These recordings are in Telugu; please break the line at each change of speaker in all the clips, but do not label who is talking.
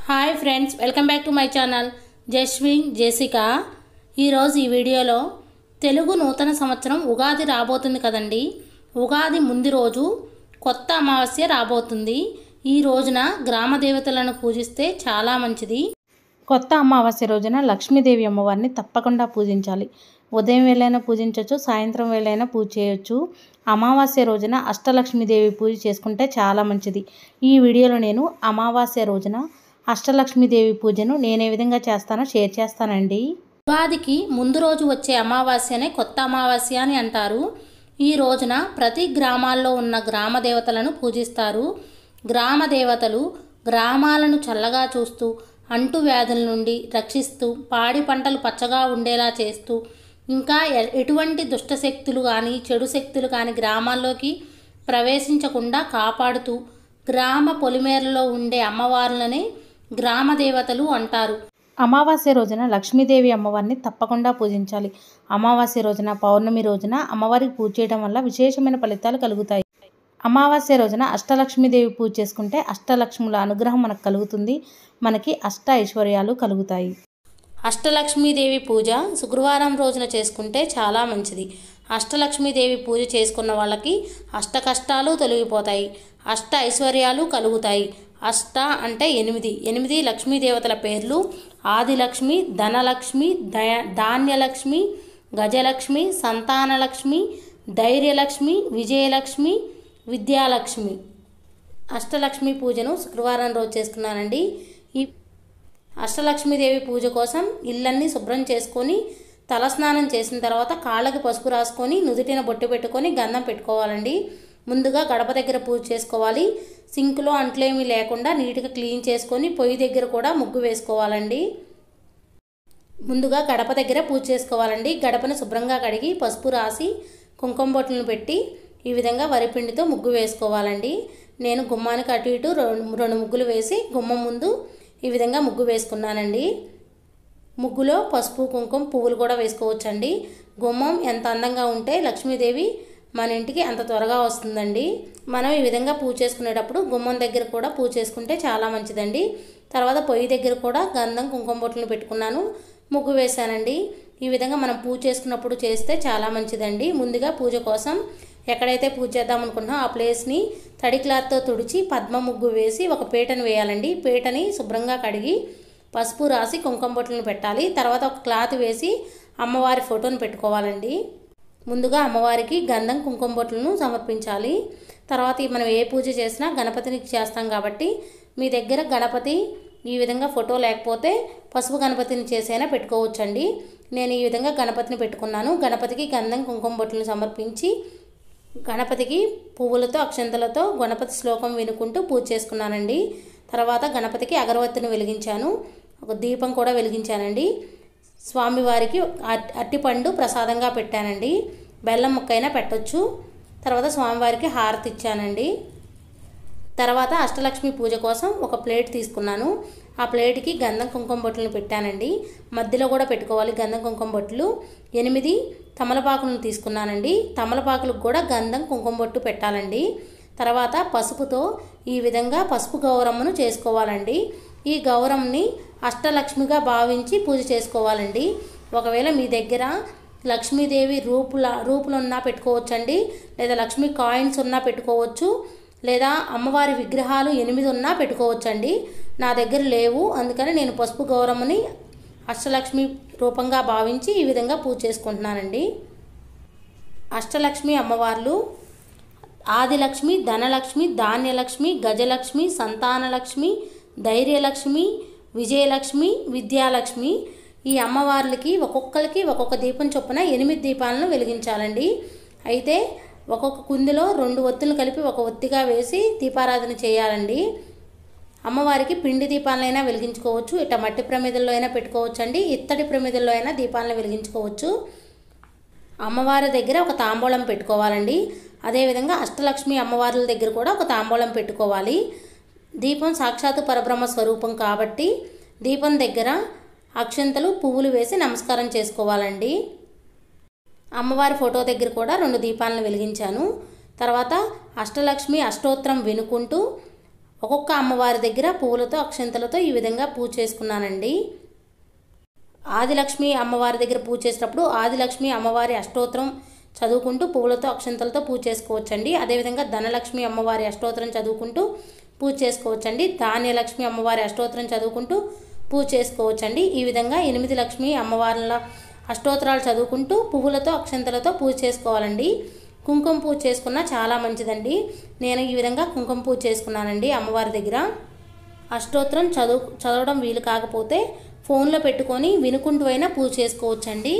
Hi friends, welcome back to my channel Jaswin Jessica. ఈరోజు ఈ వీడియోలో తెలుగు నూతన సంవత్సరం ఉగాది రాబోతుంది కదండి. ఉగాది ముందు రోజు కొత్త అమావాస్య రాబోతుంది. ఈ రోజున గ్రామ దేవతలను పూజిస్తే చాలా మంచిది. కొత్త అమావాస్య రోజున లక్ష్మీదేవి అమ్మవారిని తప్పకుండా పూజించాలి. ఉదయం వేళైనా పూజించవచ్చు, సాయంత్రం వేళైనా పూజ చేయొచ్చు. అమావాస్య రోజున అష్టలక్ష్మీదేవి పూజ చేసుకుంటే చాలా మంచిది. ఈ వీడియోలో నేను అమావాస్య రోజున అష్టలక్ష్మీదేవి పూజను నేను ఏ విధంగా చేస్తానో షేర్ చేస్తానండి. ఉగాదికి ముందు రోజు వచ్చే అమావాస్యనే కొత్త అమావాస్య అని అంటారు. ఈ రోజున ప్రతి గ్రామాల్లో ఉన్న గ్రామ దేవతలను పూజిస్తారు. గ్రామ దేవతలు గ్రామాలను చల్లగా చూస్తూ, అంటువ్యాధుల నుండి రక్షిస్తూ, పాడి పంటలు పచ్చగా ఉండేలా చేస్తూ, ఇంకా ఎటువంటి దుష్టశక్తులు కానీ చెడు శక్తులు కానీ గ్రామాల్లోకి ప్రవేశించకుండా కాపాడుతూ, గ్రామ పొలిమేరలో ఉండే అమ్మవార్లనే గ్రామ దేవతలు అంటారు. అమావాస్య రోజున లక్ష్మీదేవి అమ్మవారిని తప్పకుండా పూజించాలి. అమావాస్య రోజున, పౌర్ణమి రోజున అమ్మవారికి పూజ చేయడం వల్ల విశేషమైన ఫలితాలు కలుగుతాయి. అమావాస్య రోజున అష్టలక్ష్మీదేవి పూజ చేసుకుంటే అష్టలక్ష్ముల అనుగ్రహం మనకు కలుగుతుంది. మనకి అష్ట ఐశ్వర్యాలు కలుగుతాయి. అష్టలక్ష్మీదేవి పూజ శుక్రవారం రోజున చేసుకుంటే చాలా మంచిది. అష్టలక్ష్మీదేవి పూజ చేసుకున్న వాళ్ళకి అష్ట కష్టాలు తొలగిపోతాయి, అష్ట ఐశ్వర్యాలు కలుగుతాయి. అష్ట అంటే 8 లక్ష్మీదేవతల పేర్లు: ఆదిలక్ష్మి, ధనలక్ష్మి, ధాన్యలక్ష్మి, గజలక్ష్మి, సంతానలక్ష్మి, ధైర్యలక్ష్మి, విజయలక్ష్మి, విద్యాలక్ష్మి. అష్టలక్ష్మి పూజను శుక్రవారం రోజు చేసుకున్నానండి. ఈ అష్టలక్ష్మీదేవి పూజ కోసం ఇళ్ళన్నీ శుభ్రం చేసుకొని, తలస్నానం చేసిన తర్వాత కాళ్ళకి పసుపు రాసుకొని, నుదుటిన బొట్టు పెట్టుకొని గంధం పెట్టుకోవాలండి. ముందుగా గడప దగ్గర పూజ చేసుకోవాలి. సింక్లో అంట్లేమీ లేకుండా నీట్గా క్లీన్ చేసుకొని పొయ్యి దగ్గర కూడా ముగ్గు వేసుకోవాలండి. ముందుగా గడప దగ్గర పూజ చేసుకోవాలండి. గడపను శుభ్రంగా కడిగి పసుపు రాసి కుంకుమ బొట్లను పెట్టి ఈ విధంగా వరిపిండితో ముగ్గు వేసుకోవాలండి. నేను గుమ్మానికి అటు ఇటు రెండు ముగ్గులు వేసి గుమ్మం ముందు ఈ విధంగా ముగ్గు వేసుకున్నానండి. ముగ్గులో పసుపు, కుంకుమ, పువ్వులు కూడా వేసుకోవచ్చండి. గుమ్మం ఎంత అందంగా ఉంటే లక్ష్మీదేవి మన ఇంటికి అంత త్వరగా వస్తుందండి. మనం ఈ విధంగా పూజ చేసుకునేటప్పుడు గుమ్మం దగ్గర కూడా పూజ చేసుకుంటే చాలా మంచిదండి. తర్వాత పొయ్యి దగ్గర కూడా గంధం, కుంకుమ బొట్లను పెట్టుకున్నాను, ముగ్గు వేశానండి. ఈ విధంగా మనం పూజ చేసుకున్నప్పుడు చేస్తే చాలా మంచిదండి. ముందుగా పూజ కోసం ఎక్కడైతే పూజ చేద్దాం అనుకుంటున్నామో ఆ ప్లేస్ని తడి క్లాత్తో తుడిచి పద్మ ముగ్గు వేసి ఒక పీటను వేయాలండి. పీటని శుభ్రంగా కడిగి పసుపు రాసి కుంకుమ బొట్లను పెట్టాలి. తర్వాత ఒక క్లాత్ వేసి అమ్మవారి ఫోటోను పెట్టుకోవాలండి. ముందుగా అమ్మవారికి గంధం, కుంకుమ బొట్లను సమర్పించాలి. తర్వాత మనం ఏ పూజ చేసినా గణపతిని చేస్తాం కాబట్టి మీ దగ్గర గణపతి ఈ విధంగా ఫోటో లేకపోతే పసుపు గణపతిని చేసైనా పెట్టుకోవచ్చండి. నేను ఈ విధంగా గణపతిని పెట్టుకున్నాను. గణపతికి గంధం, కుంకుమ బొట్లను సమర్పించి గణపతికి పువ్వులతో, అక్షంతలతో గణపతి శ్లోకం వినుకుంటూ పూజ చేసుకున్నానండి. తర్వాత గణపతికి అగరవత్తిని వెలిగించాను, ఒక దీపం కూడా వెలిగించానండి. స్వామివారికి అరటిపండు ప్రసాదంగా పెట్టానండి. బెల్లం ముక్కైనా పెట్టొచ్చు. తర్వాత స్వామివారికి హారతి ఇచ్చానండి. తర్వాత అష్టలక్ష్మి పూజ కోసం ఒక ప్లేట్ తీసుకున్నాను. ఆ ప్లేట్కి గంధం, కుంకుమ బొట్లను పెట్టానండి. మధ్యలో కూడా పెట్టుకోవాలి గంధం, కుంకుమ బొట్లు. 8 తమలపాకులను తీసుకున్నానండి. తమలపాకులకు కూడా గంధం, కుంకుమ బొట్టు పెట్టాలండి. తర్వాత పసుపుతో ఈ విధంగా పసుపు గౌరమ్మను చేసుకోవాలండి. ఈ గౌరమ్మని అష్టలక్ష్మిగా భావించి పూజ చేసుకోవాలండి. ఒకవేళ మీ దగ్గర లక్ష్మీదేవి రూపులు ఉన్నా పెట్టుకోవచ్చండి, లేదా లక్ష్మీ కాయిన్స్ ఉన్నా పెట్టుకోవచ్చు, లేదా అమ్మవారి విగ్రహాలు 8 ఉన్నా పెట్టుకోవచ్చండి. నా దగ్గర లేవు, అందుకని నేను పసుపు గౌరమ్మని అష్టలక్ష్మి రూపంగా భావించి ఈ విధంగా పూజ చేసుకుంటున్నానండి. అష్టలక్ష్మి అమ్మవార్లు ఆదిలక్ష్మి, ధనలక్ష్మి, ధాన్యలక్ష్మి, గజలక్ష్మి, సంతానలక్ష్మి, ధైర్యలక్ష్మి, విజయలక్ష్మి, విద్యాలక్ష్మి. ఈ అమ్మవార్లకి ఒక్కొక్కరికి ఒక్కొక్క దీపం చొప్పున 8 దీపాలను వెలిగించాలండి. అయితే ఒక్కొక్క కుందిలో 2 ఒత్తులు కలిపి ఒక ఒత్తిగా వేసి దీపారాధన చేయాలండి. అమ్మవారికి పిండి దీపాలైనా వెలిగించుకోవచ్చు, ఇట్ట మట్టి ప్రమిదల్లో అయినా పెట్టుకోవచ్చు అండి, ఇత్తడి ప్రమిదల్లో అయినా దీపాలను వెలిగించుకోవచ్చు. అమ్మవారి దగ్గర ఒక తాంబూలం పెట్టుకోవాలండి. అదేవిధంగా అష్టలక్ష్మి అమ్మవార్ల దగ్గర కూడా ఒక తాంబూలం పెట్టుకోవాలి. దీపం సాక్షాత్తు పరబ్రహ్మ స్వరూపం కాబట్టి దీపం దగ్గర అక్షంతలు, పువ్వులు వేసి నమస్కారం చేసుకోవాలండి. అమ్మవారి ఫోటో దగ్గర కూడా 2 దీపాలను వెలిగించాను. తర్వాత అష్టలక్ష్మి అష్టోత్తరం వినుకుంటూ ఒక్కొక్క అమ్మవారి దగ్గర పువ్వులతో అక్షంతలతో ఈ విధంగా పూజ చేసుకున్నానండి. ఆదిలక్ష్మి అమ్మవారి దగ్గర పూజ చేసేటప్పుడు ఆదిలక్ష్మి అమ్మవారి అష్టోత్తరం చదువుకుంటూ పువ్వులతో అక్షంతలతో పూజ చేసుకోవచ్చండి. అదేవిధంగా ధనలక్ష్మి అమ్మవారి అష్టోత్తరం చదువుకుంటూ పూజ చేసుకోవచ్చండి. ధాన్యలక్ష్మి అమ్మవారి అష్టోత్తరం చదువుకుంటూ పూజ చేసుకోవచ్చండి. ఈ విధంగా 8 లక్ష్మి అమ్మవార్ల అష్టోత్తరాలు చదువుకుంటూ పువ్వులతో అక్షంతలతో పూజ చేసుకోవాలండి. కుంకుమ పూజ చేసుకున్నా చాలా మంచిదండి. నేను ఈ విధంగా కుంకుమ పూజ చేసుకున్నానండి అమ్మవారి దగ్గర. అష్టోత్తరం చదవడం వీలు కాకపోతే ఫోన్లో పెట్టుకొని వినుకుంటూ అయినా పూజ చేసుకోవచ్చండి.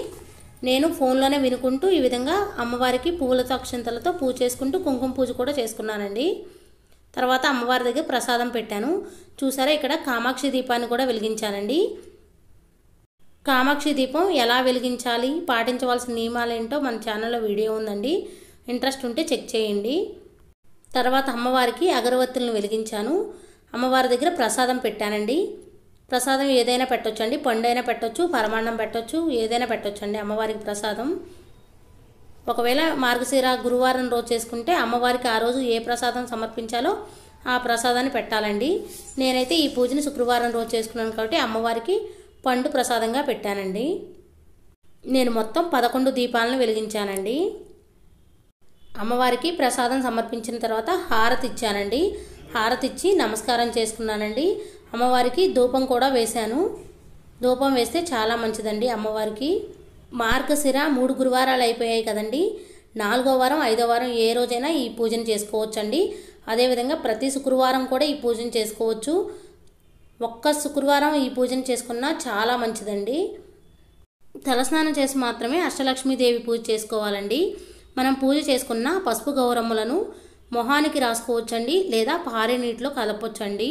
నేను ఫోన్లోనే వినుకుంటూ ఈ విధంగా అమ్మవారికి పువ్వులతో అక్షంతలతో పూజ చేసుకుంటూ కుంకుమ పూజ కూడా చేసుకున్నానండి. తర్వాత అమ్మవారి దగ్గర ప్రసాదం పెట్టాను. చూసారా, ఇక్కడ కామాక్షి దీపాన్ని కూడా వెలిగించానండి. కామాక్షి దీపం ఎలా వెలిగించాలి, పాటించవలసిన నియమాలు ఏంటో మన ఛానల్లో వీడియో ఉందండి. ఇంట్రెస్ట్ ఉంటే చెక్ చేయండి. తర్వాత అమ్మవారికి అగరవత్తులను వెలిగించాను. అమ్మవారి దగ్గర ప్రసాదం పెట్టానండి. ప్రసాదం ఏదైనా పెట్టొచ్చండి, పండు అయినా పెట్టొచ్చు, పరమాన్నం పెట్టొచ్చు, ఏదైనా పెట్టొచ్చండి అమ్మవారికి ప్రసాదం. ఒకవేళ మార్గశిర గురువారం రోజు చేసుకుంటే అమ్మవారికి ఆ రోజు ఏ ప్రసాదం సమర్పించాలో ఆ ప్రసాదాన్ని పెట్టాలండి. నేనైతే ఈ పూజని శుక్రవారం రోజు చేసుకున్నాను కాబట్టి అమ్మవారికి పండు ప్రసాదంగా పెట్టానండి. నేను మొత్తం 11 దీపాలను వెలిగించానండి. అమ్మవారికి ప్రసాదం సమర్పించిన తర్వాత హారతి ఇచ్చానండి. హారతి ఇచ్చి నమస్కారం చేసుకున్నానండి. అమ్మవారికి ధూపం కూడా వేశాను. ధూపం వేస్తే చాలా మంచిదండి అమ్మవారికి. మార్గశిర 3 గురువారాలు అయిపోయాయి కదండి. 4వ వారం 5వ వారం ఏ రోజైనా ఈ పూజను చేసుకోవచ్చండి. అదేవిధంగా ప్రతి శుక్రవారం కూడా ఈ పూజను చేసుకోవచ్చు. ఒక్క శుక్రవారం ఈ పూజను చేసుకున్నా చాలా మంచిదండి. తలస్నానం చేసి మాత్రమే అష్టలక్ష్మీదేవి పూజ చేసుకోవాలండి. మనం పూజ చేసుకున్న పసుపు గౌరమ్మలను మొహానికి రాసుకోవచ్చండి, లేదా పారే నీటిలో కలపొచ్చండి.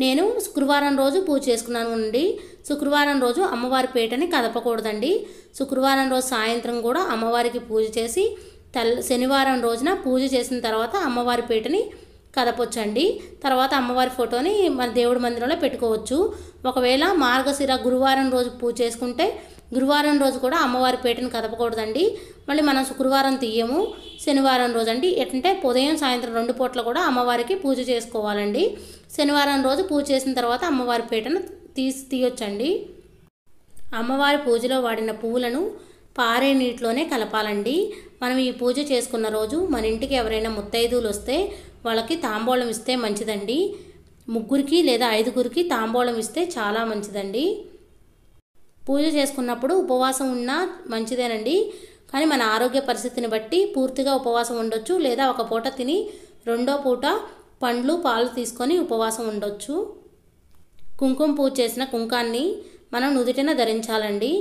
నేను శుక్రవారం రోజు పూజ చేసుకున్నాను అండి. శుక్రవారం రోజు అమ్మవారి పీటని కదపకూడదండి. శుక్రవారం రోజు సాయంత్రం కూడా అమ్మవారికి పూజ చేసి శనివారం రోజున పూజ చేసిన తర్వాత అమ్మవారి పీటని కదపొచ్చండి. తర్వాత అమ్మవారి ఫోటోని మన దేవుడి మందిరంలో పెట్టుకోవచ్చు. ఒకవేళ మార్గశిర గురువారం రోజు పూజ చేసుకుంటే గురువారం రోజు కూడా అమ్మవారి పీటని కదపకూడదండి. మళ్ళీ మనం శుక్రవారం తీయము, శనివారం రోజు అండి. ఎట్లంటే ఉదయం సాయంత్రం 2 పూట్ల కూడా అమ్మవారికి పూజ చేసుకోవాలండి. శనివారం రోజు పూజ చేసిన తర్వాత అమ్మవారి పీటను తీయొచ్చండి. అమ్మవారి పూజలో వాడిన పువ్వులను పారే నీటిలోనే కలపాలండి. మనం ఈ పూజ చేసుకున్న రోజు మన ఇంటికి ఎవరైనా ముత్తైదువులు వస్తే వాళ్ళకి తాంబూలం ఇస్తే మంచిదండి. 3 లేదా 5 తాంబూలం ఇస్తే చాలా మంచిదండి. పూజ చేసుకున్నప్పుడు ఉపవాసం ఉన్నా మంచిదేనండి. కానీ మన ఆరోగ్య పరిస్థితిని బట్టి పూర్తిగా ఉపవాసం ఉండొచ్చు, లేదా ఒక పూట తిని 2వ పూట పండ్లు పాలు తీసుకొని ఉపవాసం ఉండొచ్చు. కుంకుమ పూజ చేసిన కుంకాన్ని మనం నుదుటిన ధరించాలండి.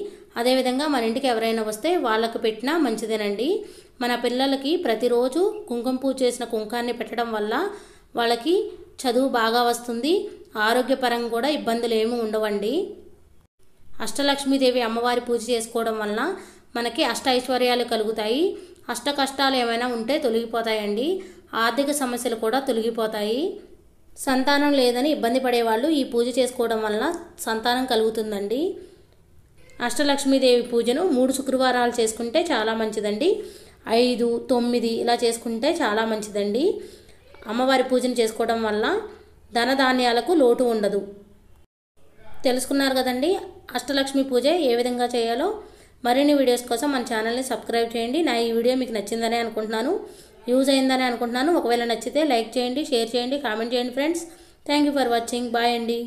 అదేవిధంగా మన ఇంటికి ఎవరైనా వస్తే వాళ్ళకు పెట్టినా మంచిదేనండి. మన పిల్లలకి ప్రతిరోజు కుంకుమ పూజ చేసిన కుంకాన్ని పెట్టడం వల్ల వాళ్ళకి చదువు బాగా వస్తుంది. ఆరోగ్యపరంగా కూడా ఇబ్బందులు ఏమీ ఉండవండి. అష్టలక్ష్మీదేవి అమ్మవారి పూజ చేసుకోవడం వలన మనకి అష్ట ఐశ్వర్యాలు కలుగుతాయి. అష్ట కష్టాలు ఏమైనా ఉంటే తొలగిపోతాయండి. ఆర్థిక సమస్యలు కూడా తొలగిపోతాయి. సంతానం లేదని ఇబ్బంది పడేవాళ్ళు ఈ పూజ చేసుకోవడం వలన సంతానం కలుగుతుందండి. అష్టలక్ష్మీదేవి పూజను 3 శుక్రవారాలు చేసుకుంటే చాలా మంచిదండి. 5, 9 ఇలా చేసుకుంటే చాలా మంచిదండి. అమ్మవారి పూజను చేసుకోవడం వల్ల ధనధాన్యాలకు లోటు ఉండదు. తెలుసుకున్నారు కదండి అష్టలక్ష్మి పూజ ఏ విధంగా చేయాలో. మరిన్ని వీడియోస్ కోసం మన ఛానల్ని సబ్స్క్రైబ్ చేయండి. నా ఈ వీడియో మీకు నచ్చిందని అనుకుంటున్నాను, యూజ్ అయిందని అనుకుంటున్నాను. ఒకవేళ నచ్చితే లైక్ చేయండి, షేర్ చేయండి, కామెంట్ చేయండి friends. Thank you for watching. Bye అండి.